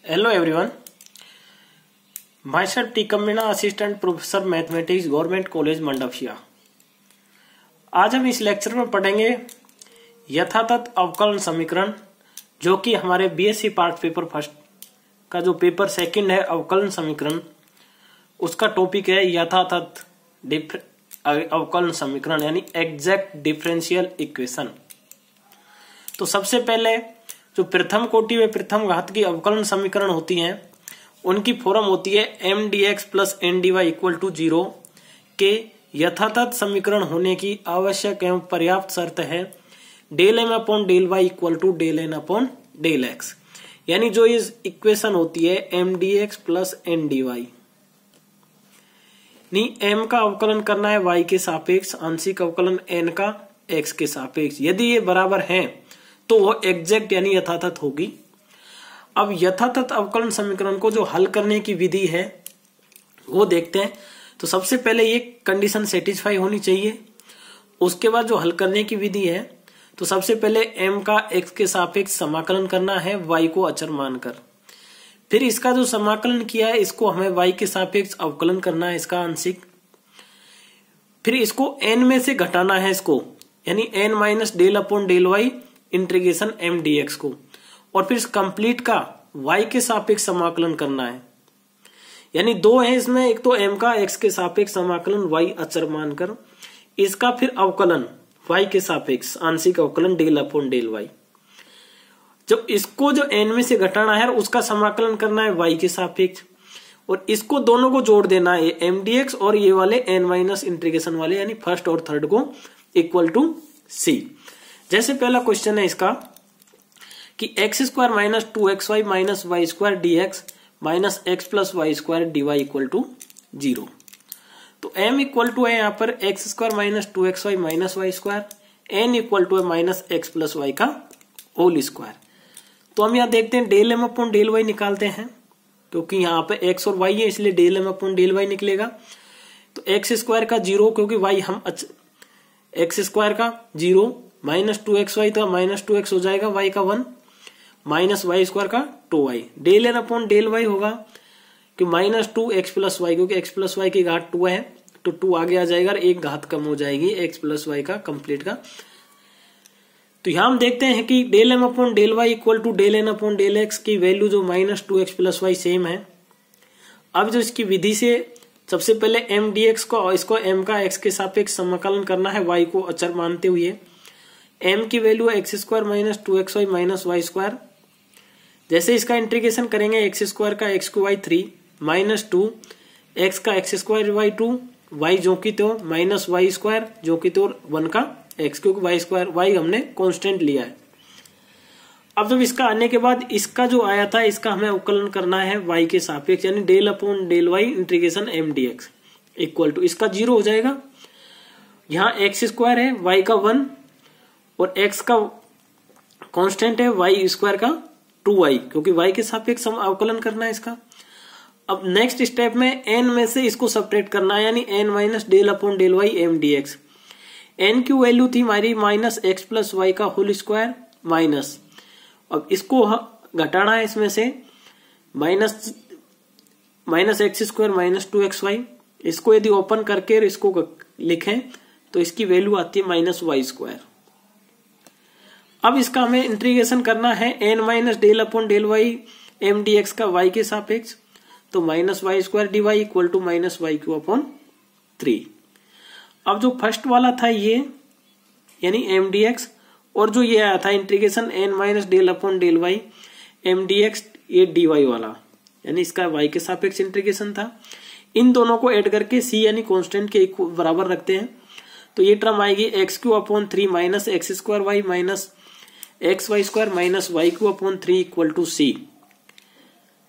Hello everyone. Myself T. Kammina, assistant professor mathematics government college Mandapsia. आज हम इस lecture में पढ़ेंगे यथातथ अवकलन समीकरण, जो कि हमारे बीएससी पार्ट पेपर फर्स्ट का जो पेपर सेकंड है अवकलन समीकरण, उसका टॉपिक है यथातथ अवकलन समीकरण यानी एग्जैक्ट डिफरेंशियल इक्वेशन। तो सबसे पहले जो प्रथम कोटि व प्रथम घात की अवकलन समीकरण होती हैं उनकी फॉर्म होती है mdx plus ndy equal to 0 के यथातथ समीकरण होने की आवश्यक एवं पर्याप्त शर्त है del M upon del Y equal to del N upon del X. यानी जो इस इक्वेशन होती है mdx प्लस ndy, m का अवकलन करना है y के सापेक्ष, आंशिक अवकलन n का x के सापेक्ष। यदि ये बराबर हैं तो वो एग्जैक्ट यानी यथातथ होगी। अब यथातथ अवकलन समीकरण को जो हल करने की विधि है वो देखते हैं। तो सबसे पहले ये कंडीशन सेटिस्फाई होनी चाहिए। उसके बाद जो हल करने की विधि है, तो सबसे पहले m का x के सापेक्ष समाकलन करना है y को अचर मानकर। फिर इसका जो समाकलन किया है इसको हमें y के सापेक्ष अवकलन करना है, इसका आंशिक। फिर इसको n में से घटाना है इसको, यानी n minus del upon del Y integration m dx को, और फिर इस कंप्लीट का y के सापेक्ष समाकलन करना है। यानी दो है इसमें, एक तो m का x के सापेक्ष समाकलन y अचर मानकर, इसका फिर अवकलन y के सापेक्ष आंशिक अवकलन डेल अपॉन डेल y। जब इसको जो n में से घटाना है उसका समाकलन करना है y के सापेक्ष, और इसको दोनों को जोड़ देना है m dx और ये वाले n माइनस इंटीग्रेशन वाले यानी फर्स्ट और थर्ड को इक्वल टू c। जैसे पहला क्वेश्चन है इसका कि X square minus 2xy minus Y square D x minus x plus Y square D Y equal to 0। तो m इक्वल टू है यहाँ पर X square minus 2xy minus Y square, n equal to है minus x plus Y का whole square. तो हम यहाँ देखते हैं del M upon del Y निकालते हैं, क्योंकि यहाँ पे x और y है इसलिए del M upon del y निकलेगा। तो एक्स स्क्वायर का 0 क्योंकि y हम एक्स स्क्वायर का 0 माइनस 2xy तो माइनस 2x हो जाएगा, y का 1 माइनस वाई स्क्वायर का 2y, del N upon del y होगा कि माइनस 2x प्लस वाई, क्योंकि x प्लस वाई की घात 2 है तो 2 आगे आ जाएगा और एक घात कम हो जाएगी x प्लस वाई का कंप्लीट का। तो यहां हम देखते हैं कि del M upon del Y equal to del N upon del x की वैल्यू जो minus 2x plus y same है। अब जो इसकी विधि से सबसे पहले m dx को, इसको m का x के सापेक्ष समाकलन करना है y को अचर मानते हुए। m की वैल्यू है x square minus 2xy minus Y square. जैसे इसका इंटीग्रेशन करेंगे एक्स स्क्वायर का एक्स को वाई 3 माइनस 2 एक्स का एक्स स्क्वायर वाई 2 वाई जो की तो माइनस वाई स्क्वायर जो की तो 1 का एक्स, क्योंकि वाई स्क्वायर वाई हमने कांस्टेंट लिया है। अब जब इसका आने के बाद इसका जो आया था इसका हमें अवकलन करना है y के सापेक्ष, यानी del upon del Y integration m dx equal to इसका 0 हो जाएगा। यहाँ एक्स स्क्वायर है y का 1 और x का कांस्टेंट है y स्क्वायर का 2y, क्योंकि y के सापेक्ष हम अवकलन करना है इसका। अब नेक्स्ट स्टेप में n में से इसको सेपरेट करना है, यानी n minus del upon del y m dx। n की वैल्यू थी हमारी माइनस एक्स प्लस वाई का होल स्क्वायर माइनस, अब इसको घटाना है इसमें से minus x square minus 2xy। इसको यदि ओपन करके इसको लिखें तो इसकी वैल्यू आती है माइनस वाई स्क्वायर। अब इसका हमें इंटीग्रेशन करना है n minus del upon del y m dx का y के सापेक्ष, तो minus Y square D Y equal to minus y cube upon 3। अब जो फर्स्ट वाला था ये यानी m dx, और जो ये आया था integration n minus del upon del y m dx ये dy वाला, यानी इसका y के सापेक्ष इंटीग्रेशन था। इन दोनों को ऐड करके c यानी कांस्टेंट के बराबर रखते हैं, तो ये टर्म आएगी x cube upon 3 minus x square y minus x y square minus y cube upon 3 equal to c.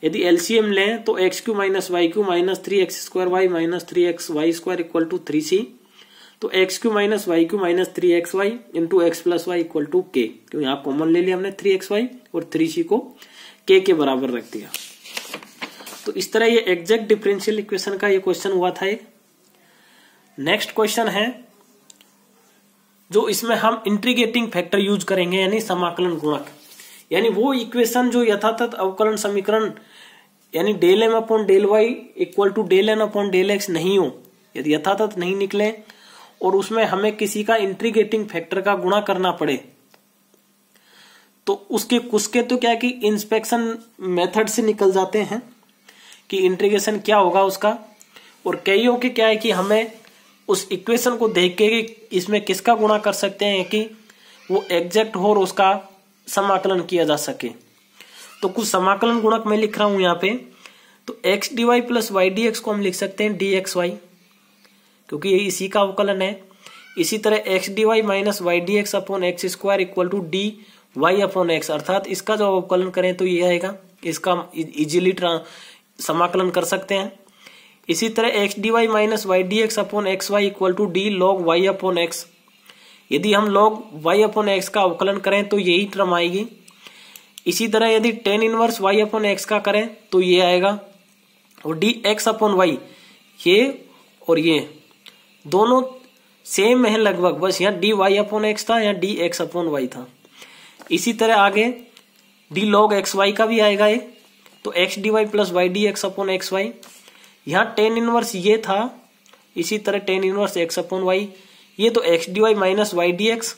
यदि एलसीएम लें तो x cube minus y cube minus 3x square y minus 3x y square equal to 3c। तो x cube minus y cube minus 3x y into x plus y equal to k, क्योंकि यहाँ common ले लिया हमने 3x Y और 3c को k के बराबर रख दिया। तो इस तरह ये एग्जैक्ट डिफरेंशियल इक्वेशन का ये क्वेश्चन हुआ था। नेक्स्ट क्वेश्चन है जो इसमें हम इंटीग्रेटिंग फैक्टर यूज करेंगे, यानी समाकलन गुणक। यानी वो इक्वेशन जो यथातथ अवकलन समीकरण यानी del M upon del Y equal to del N upon del x नहीं हो, यदि यथातथ नहीं निकले और उसमें हमें किसी का इंटीग्रेटिंग फैक्टर का गुणा करना पड़े, तो उसके तो क्या कि इंस्पेक्शन मेथड से निकल जाते हैं कि इंटीग्रेशन क्या होगा उसका। और कईयों के क्या है कि हमें उस इक्वेशन को देख के इसमें किसका गुणा कर सकते हैं कि वो एग्जैक्ट हो और उसका समाकलन किया जा सके। तो कुछ समाकलन गुणक मैं लिख रहा हूं यहाँ पे। तो x d y plus y d x को हम लिख सकते हैं डी एक्स वाई, क्योंकि ये इसी का अवकलन है। इसी तरह x d y minus y d x upon x square equal to d y upon x, अर्थात इसका जो अवकलन करें तो ये आएगा, इसका इजीली समाकलन कर सकते हैं। इसी तरह x d y minus y d x upon x y equal to d log y upon x, यदि हम लॉग वाई अपॉन एक्स का अवकलन करें तो यही टर्म आएगी। इसी तरह यदि tan inverse y upon x का करें तो ये आएगा। और डी एक्स अपॉन वाई, ये और ये दोनों सेम है लगभग, बस यहाँ डी वाई अपॉन एक्स था, यहाँ डी एक्स अपॉन वाई था। इसी तरह आगे डी लॉग एक्स वाई का भी आएगा एक, तो x d y plus y d x upon x y, यहाँ टेन इनवर्स ये था, इसी तरह tan inverse x upon y, ये तो x d y minus y d x,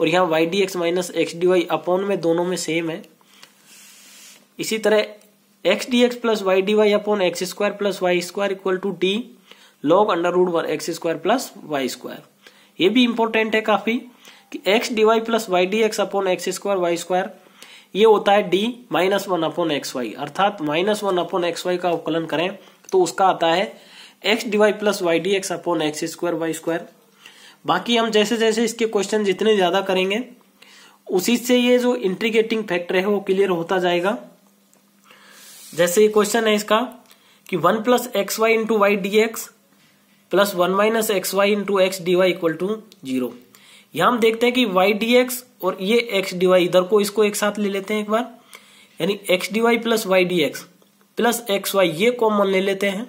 और यहाँ y d x minus x d y upon में दोनों में सेम है। इसी तरह x d x plus y d y upon x square plus Y square equal to d log under root one x square plus Y square. ये भी important है काफी कि x d y plus y d x upon x square y square, ये होता है d minus one upon x y, अर्थात minus one upon x y का अवकलन करें तो उसका आता है x d y plus y d x upon x square y square. बाकी हम जैसे जैसे इसके क्वेश्चन जितने ज्यादा करेंगे उसी से ये जो इंटीग्रेटिंग फैक्टर है वो क्लियर होता जाएगा। जैसे ये क्वेश्चन है इसका कि one plus x y into y d x plus one minus x y into x d Y equal to zero. यहां हम देखते हैं कि वाई डी एक्स और ये एक्स डी वाई, इधर को इसको एक साथ ले लेते हैं एक बार, यानी x d y plus y d x plus x y ये कॉमन ले लेते हैं,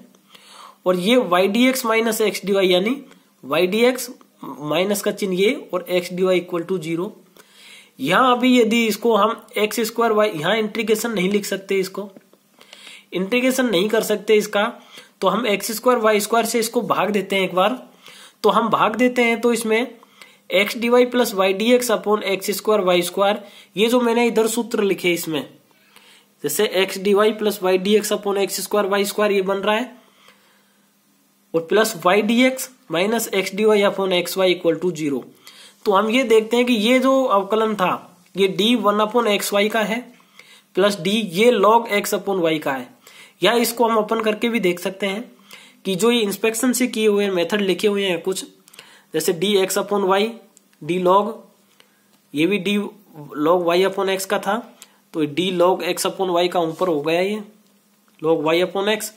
और ये y d x minus x d y यानी वाई डी एक्स माइनस का चिन्ह ये और x d Y equal to zero. यहां अभी यदि इसको हम एक्स स्क्वायर वाई, यहां इंटीग्रेशन नहीं लिख सकते, इसको इंटीग्रेशन नहीं कर सकते इसका, तो हम एक्स स्क्वायर वाई स्क्वायर से इसको भाग देते हैं एक बार। तो हम भाग देते हैं तो इसमें x d y plus y d x upon x square y square, ये जो मैंने इधर सूत्र लिखे इसमें, जैसे x d y plus y d x upon x square y square ये बन रहा है, और plus y d x minus x d y upon x y equal to zero. तो हम ये देखते हैं कि ये जो अवकलन था ये d one upon x y का है प्लस डी ये लॉग एक्स अपॉन वाई का है, या इसको हम ओपन करके भी देख सकते हैं कि जो ये इंस्पेक्शन से किए हुए मेथड लिखे हुए हैं कुछ, जैसे d x upon y d log, ये भी d log y upon x का था, तो d log x upon y का ऊपर हो गया ये लॉग वाई अपॉन एक्स,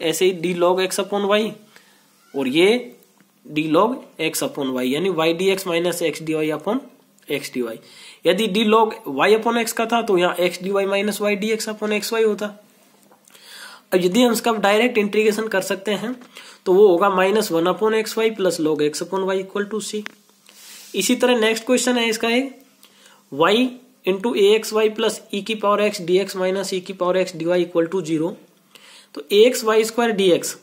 ऐसे ही d log x upon y और ये d log x upon y, यानी y d x minus x d y upon x d y. यदि d log y upon x का था तो यहाँ x d y minus y d x upon x y होता। अब यदि हम इसका डायरेक्ट इंटीग्रेशन कर सकते हैं तो वो होगा minus one upon x y plus log x upon y equal to c. इसी तरह नेक्स्ट क्वेश्चन है इसका एक y into a x y plus e की power x d x minus e की power x d Y equal to zero. तो a x y square D x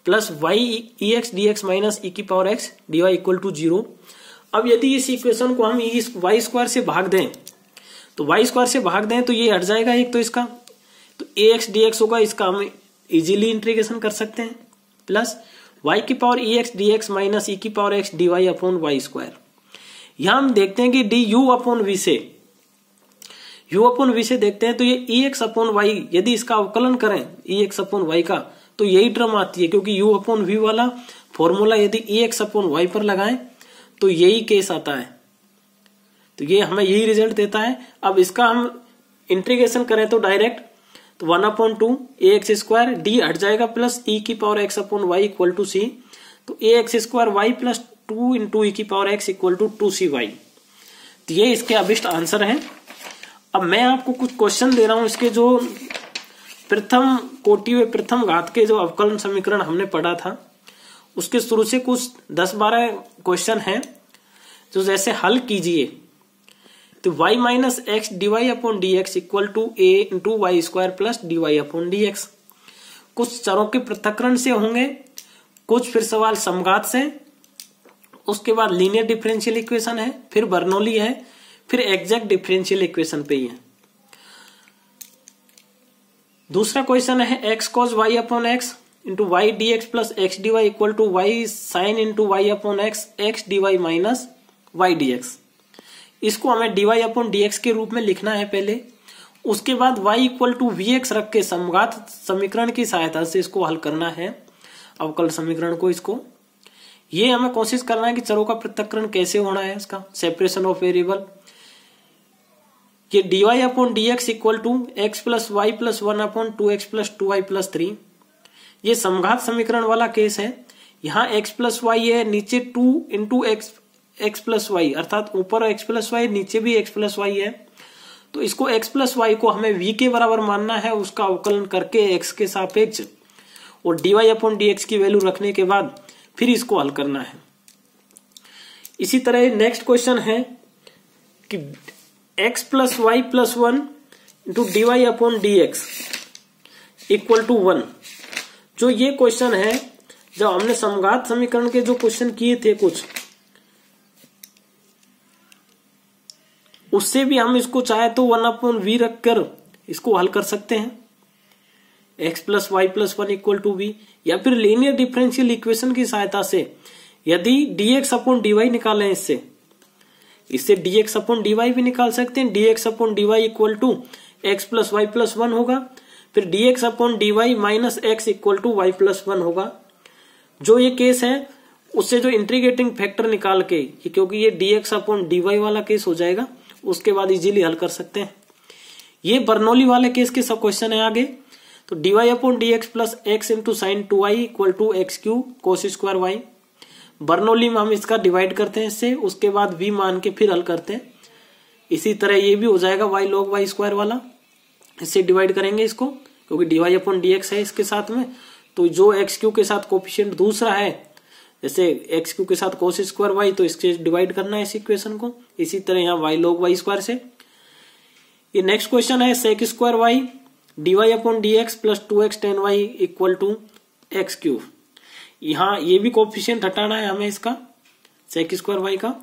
plus y e x d x minus e की power x d Y equal to zero. अब यदि इस equation को हम इस Y square से भाग दें तो वाई स्क्वायर से भाग दें तो ये हट जाएगा एक, तो इसका तो ए एक्स डी एक्स होगा, इसका हम इजीली इंटीग्रेशन कर सकते हैं, प्लस वाई की power e x d x minus e की power x d y upon y square. यहां हम देखते हैं कि डी यू अपॉन वी से देखते हैं तो ये ई एक्स अपॉन वाई, यदि इसका अवकलन करें ई एक्स अपॉन वाई का तो यही टर्म आती है, क्योंकि यू अपॉन वी वाला फॉर्मूला यदि ई एक्स अपॉन वाई पर लगाएं तो यही केस आता है, तो ये हमें यही रिजल्ट देता है। अब इसका हम इंटीग्रेशन करें तो डायरेक्ट तो one upon two a x square d हट जाएगा प्लस ई की power x upon y equal to c, तो a x square y plus two into e की power x equal to two c y. तो ये इसके अभिष्ट answer है। अब मैं आपको कुछ क्वेश्चन दे रहा हूं, इसके जो प्रथम कोटि व प्रथम घात के जो अवकलन समीकरण हमने पढ़ा था उसके शुरू से कुछ 10-12 क्वेश्चन हैं जो जैसे हल कीजिए तो y minus x dy upon dx equal to a into y square plus dy upon dx। कुछ चरों के पृथक्करण से होंगे, कुछ फिर सवाल समघात से, उसके बाद लीनियर डिफरेंशियल इक्वेशन है, फिर बर्नौली है, फिर एग्जैक्ट डिफरेंशियल इक्वेशन पे ही है। दूसरा क्वेश्चन है x cos y upon x into y d x plus x d Y equal to y sine into y upon x x d y minus y d x. इसको हमें d y upon d x के रूप में लिखना है पहले, उसके बाद y equal to v x रख के समघात समीकरण की सहायता से इसको हल करना है, अवकल समीकरण को। इसको ये हमें कोशिश करना है कि चरों का पृथक्करण कैसे होना है, इसका सेपरेशन ऑफ वेरिएबल। ये dy upon d x equal to x plus y plus one upon two x plus two y plus three. ये समघात समीकरण वाला केस है। यहाँ x प्लस वाई है, नीचे 2 इंटू एक्स प्लस वाई, अर्थात ऊपर x प्लस वाई, नीचे भी x प्लस वाई है। तो इसको x प्लस वाई को हमें v के बराबर मानना है, उसका अवकलन करके x के सापेक्ष और dy अपॉन dx की वैल्यू रखने के बाद फिर इसको हल करना है। इसी तरह नेक्स्ट क्वेश्चन है कि x plus y plus one into d y upon d x equal to 1। जो ये क्वेश्चन है, जब हमने समघात समीकरण के जो क्वेश्चन किए थे कुछ, उससे भी हम इसको चाहे तो 1 अपॉन वी रखकर इसको हल कर सकते हैं, x plus y plus one equal to v, या फिर लीनियर डिफरेंशियल इक्वेशन की सहायता से यदि dx अपॉन dy निकालें, इससे dx अपॉन dy भी निकाल सकते हैं। dx upon dy equal to x plus y plus one होगा, फिर dx upon dy minus x equal to y plus one होगा। जो ये केस है उससे जो इंटीग्रेटिंग फैक्टर निकाल के, क्योंकि ये dx अपॉन dy वाला केस हो जाएगा, उसके बाद इजीली हल कर सकते हैं। ये बर्नौली वाले केस के सब क्वेश्चन है आगे। तो dy upon d x plus x into sine two y equal to x cube cos square y. Bernoulli में हम इसका डिवाइड करते हैं इससे, उसके बाद v मान के फिर हल करते हैं। इसी तरह ये भी हो जाएगा y log वाई स्क्वायर वाला, इससे डिवाइड करेंगे इसको, क्योंकि dy अपॉन डी एक्स है इसके साथ में। तो जो एक्स क्यू के साथ कोफिशिएंट दूसरा है, जैसे एक्स क्यू के साथ कोस स्क्वायर वाई, तो इसके डिवाइड करना है इस इक्वेशन को। इसी तरह यहाँ y log वाई स्क्वायर से। ये नेक्स्ट क्वेश्चन है sec square y dy upon d x plus two x tan y equal to x cube. यहाँ ये भी कोफिशिएंट हटाना है हमें इसका, सेक स्क्वायर वाई का,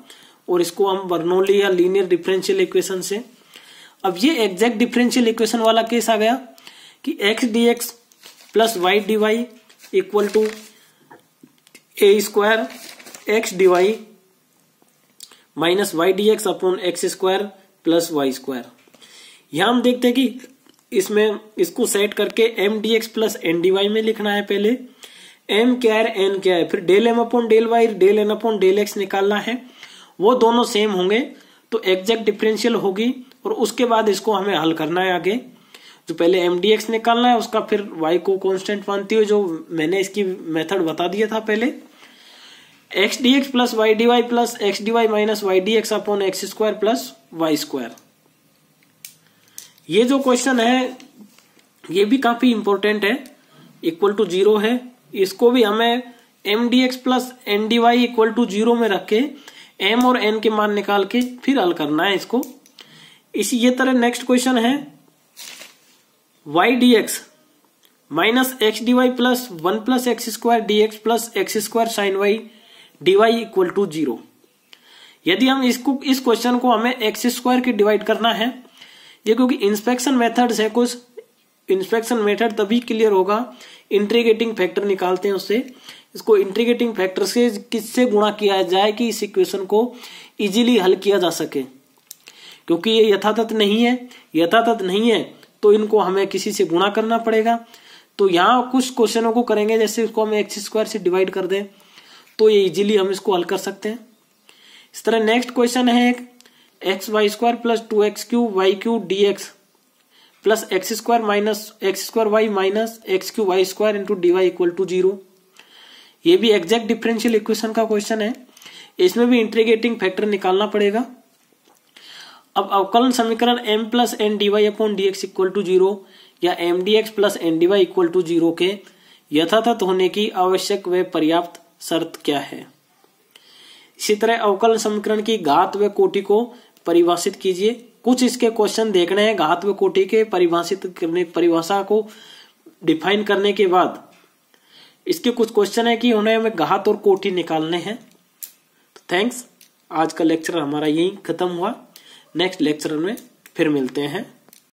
और इसको हम बर्नौली या लीनियर डिफरेंशियल इक्वेशन से। अब ये एग्जैक्ट डिफरेंशियल इक्वेशन वाला केस आ गया कि x d x plus y d Y equal to a square x d y minus y d x upon x square plus Y square. यहां हम देखते हैं कि इसमें इसको सेट करके m d x plus n d y में लिखना है। पहले एम क्या है, एन क्या है, फिर del M upon del y del N upon del x निकालना है। वो दोनों सेम होंगे तो एग्जैक्ट डिफरेंशियल होगी, और उसके बाद इसको हमें हल करना है आगे। जो पहले एम डी एक्स निकालना है, उसका फिर वाई को कांस्टेंट मानते हुए, जो मैंने इसकी मेथड बता दिया था पहले, x d x plus y d y plus x d y minus y d x upon x square plus Y square. ये जो क्वेश्चन है ये भी काफी इंपॉर्टेंट है, इक्वल टू 0 है। इसको भी हमें m d x plus n d Y equal to 0 में रख के एम और एन के मान निकाल के फिर हल करना है इसको। इसी ये तरह नेक्स्ट क्वेश्चन है y d x minus x d y plus one plus x square D x plus x square sine y d Y equal to 0। यदि हम इसको इस क्वेश्चन को हमें एक्स स्क्वायर की डिवाइड करना है, ये क्योंकि इंस्पेक्शन मेथड्स है कुछ, इंस्पेक्शन मेथड तभी क्लियर होगा, इंटीग्रेटिंग फैक्टर निकालते हैं उससे। इसको इंटीग्रेटिंग फैक्टर से किससे गुणा किया जाए कि इस इक्वेशन को इजीली हल किया जा सके, क्योंकि ये यथातथ नहीं है तो इनको हमें किसी से गुणा करना पड़ेगा। तो यहाँ कुछ क्वेश्चनों को करेंगे, जैसे इसको हम एक्स स्क्वायर से डिवाइड कर दें तो ये इजीली हम इसको हल कर सकते हैं। इस तरह नेक्स्ट क्वेश्चन है एक x y square plus two x cube y cube d x plus x square minus x square y minus x cube y square into d Y equal to 0। ये भी एग्जैक्ट डिफरेंशियल इक्वेशन का question है, इसमें भी integrating factor निकालना पड़ेगा। अब अवकलन समीकरण m plus n d y upon d x equal to 0 या m d x plus n d Y equal to 0 के यथातथ होने की आवश्यक व पर्याप्त शर्त क्या है। इसी तरह अवकलन समीकरण की घात व कोटि को परिभाषित कीजिए। कुछ इसके क्वेश्चन देखने हैं घात व कोटि के परिभाषित करने, परिभाषा को डिफाइन करने के बाद इसके कुछ क्वेश्चन है कि उन्हें हमें घात और कोटि निकालने हैं। तो थैंक्स, आज का लेक्चर हमारा यही खत्म हुआ। नेक्स्ट लेक्चर में फिर मिलते हैं।